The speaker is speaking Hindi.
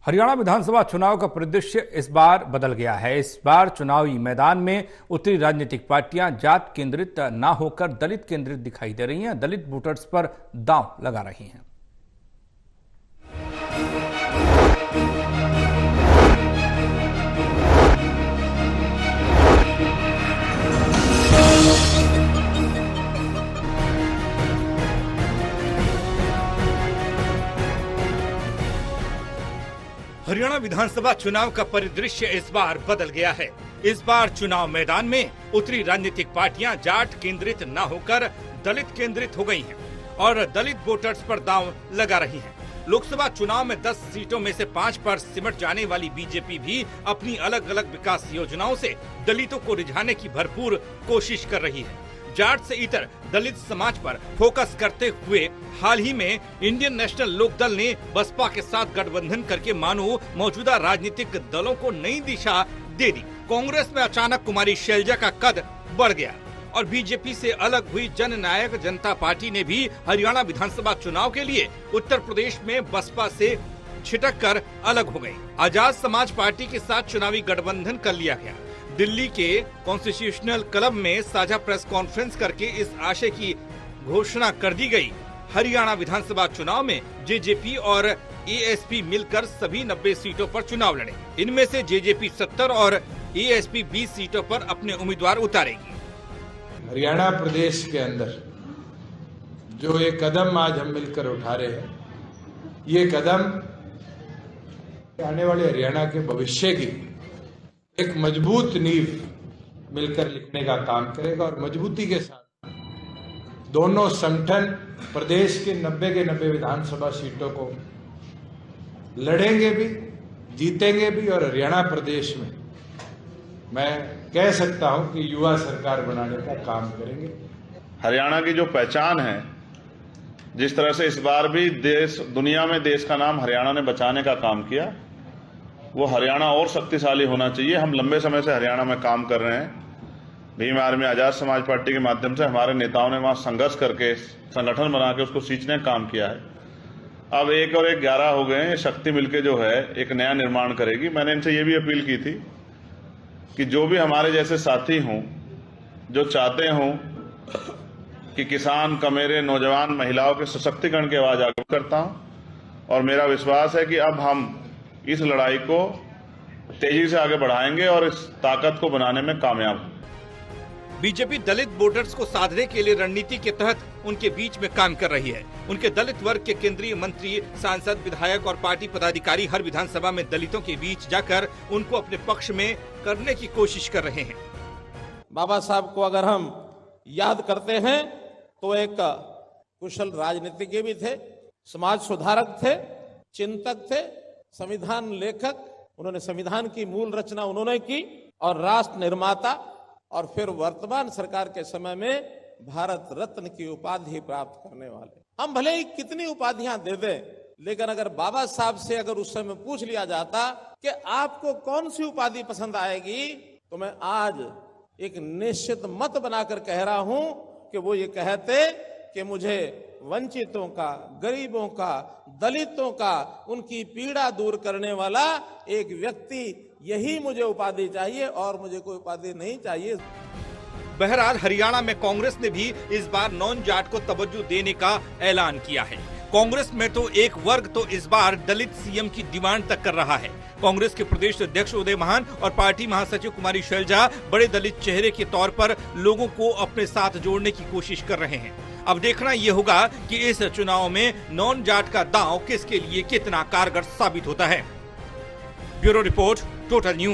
हरियाणा विधानसभा चुनाव का परिदृश्य इस बार बदल गया है। इस बार चुनावी मैदान में उतरी राजनीतिक पार्टियां जात केंद्रित न होकर दलित केंद्रित दिखाई दे रही हैं। दलित वोटर्स पर दांव लगा रही हैं। हरियाणा विधानसभा चुनाव का परिदृश्य इस बार बदल गया है। इस बार चुनाव मैदान में उतरी राजनीतिक पार्टियां जाट केंद्रित न होकर दलित केंद्रित हो गई हैं और दलित वोटर्स पर दांव लगा रही हैं। लोकसभा चुनाव में 10 सीटों में से 5 पर सिमट जाने वाली बीजेपी भी अपनी अलग अलग विकास योजनाओं से दलितों को रिझाने की भरपूर कोशिश कर रही है। जाट से इतर दलित समाज पर फोकस करते हुए हाल ही में इंडियन नेशनल लोक दल ने बसपा के साथ गठबंधन करके मानो मौजूदा राजनीतिक दलों को नई दिशा दे दी। कांग्रेस में अचानक कुमारी शैलजा का कद बढ़ गया और बीजेपी से अलग हुई जन नायक जनता पार्टी ने भी हरियाणा विधानसभा चुनाव के लिए उत्तर प्रदेश में बसपा से छिटक कर अलग हो गयी। आजाद समाज पार्टी के साथ चुनावी गठबंधन कर लिया गया। दिल्ली के कॉन्स्टिट्यूशनल क्लब में साझा प्रेस कॉन्फ्रेंस करके इस आशय की घोषणा कर दी गई। हरियाणा विधानसभा चुनाव में जेजेपी और एएसपी मिलकर सभी 90 सीटों पर चुनाव लड़े। इनमें से जेजेपी 70 और एएसपी 20 सीटों पर अपने उम्मीदवार उतारेगी। हरियाणा प्रदेश के अंदर जो ये कदम आज हम मिलकर उठा रहे हैं, ये कदम आने वाले हरियाणा के भविष्य की एक मजबूत नींव मिलकर लिखने का काम करेगा और मजबूती के साथ दोनों संगठन प्रदेश के 90 के 90 विधानसभा सीटों को लड़ेंगे भी, जीतेंगे भी और हरियाणा प्रदेश में मैं कह सकता हूं कि युवा सरकार बनाने का काम करेंगे। हरियाणा की जो पहचान है, जिस तरह से इस बार भी दुनिया में देश का नाम हरियाणा ने बचाने का काम किया, वो हरियाणा और शक्तिशाली होना चाहिए। हम लंबे समय से हरियाणा में काम कर रहे हैं। भीम आर्मी आजाद समाज पार्टी के माध्यम से हमारे नेताओं ने वहां संघर्ष करके संगठन बना के उसको सींचने का काम किया है। अब 1 और 1 11 हो गए हैं। शक्ति मिलके जो है एक नया निर्माण करेगी। मैंने इनसे ये भी अपील की थी कि जो भी हमारे जैसे साथी हों, जो चाहते हों कि किसान, कमेरे, नौजवान, महिलाओं के सशक्तिकरण की आवाज आगे करता हूं और मेरा विश्वास है कि अब हम इस लड़ाई को तेजी से आगे बढ़ाएंगे और इस ताकत को बनाने में कामयाब होंगे। बीजेपी दलित वोटर्स को साधने के लिए रणनीति के तहत उनके बीच में काम कर रही है। उनके दलित वर्ग के केंद्रीय मंत्री, सांसद, विधायक और पार्टी पदाधिकारी हर विधानसभा में दलितों के बीच जाकर उनको अपने पक्ष में करने की कोशिश कर रहे हैं। बाबा साहब को अगर हम याद करते हैं तो एक कुशल राजनीतिज्ञ भी थे, समाज सुधारक थे, चिंतक थे, संविधान लेखक। उन्होंने संविधान की मूल रचना उन्होंने की और राष्ट्र निर्माता और फिर वर्तमान सरकार के समय में भारत रत्न की उपाधि प्राप्त करने वाले। हम भले ही कितनी उपाधियां दे दें, लेकिन अगर बाबा साहब से अगर उस समय पूछ लिया जाता कि आपको कौन सी उपाधि पसंद आएगी, तो मैं आज एक निश्चित मत बनाकर कह रहा हूं कि वो ये कहते कि मुझे वंचितों का, गरीबों का, दलितों का, उनकी पीड़ा दूर करने वाला एक व्यक्ति, यही मुझे उपाधि चाहिए और मुझे कोई उपाधि नहीं चाहिए। बहरहाल हरियाणा में कांग्रेस ने भी इस बार नॉन जाट को तवज्जो देने का ऐलान किया है। कांग्रेस में तो एक वर्ग तो इस बार दलित सीएम की डिमांड तक कर रहा है। कांग्रेस के प्रदेश अध्यक्ष उदय महान और पार्टी महासचिव कुमारी शैलजा बड़े दलित चेहरे के तौर पर लोगों को अपने साथ जोड़ने की कोशिश कर रहे हैं। अब देखना ये होगा कि इस चुनाव में नॉन जाट का दांव किसके लिए कितना कारगर साबित होता है। Bureau report, total news.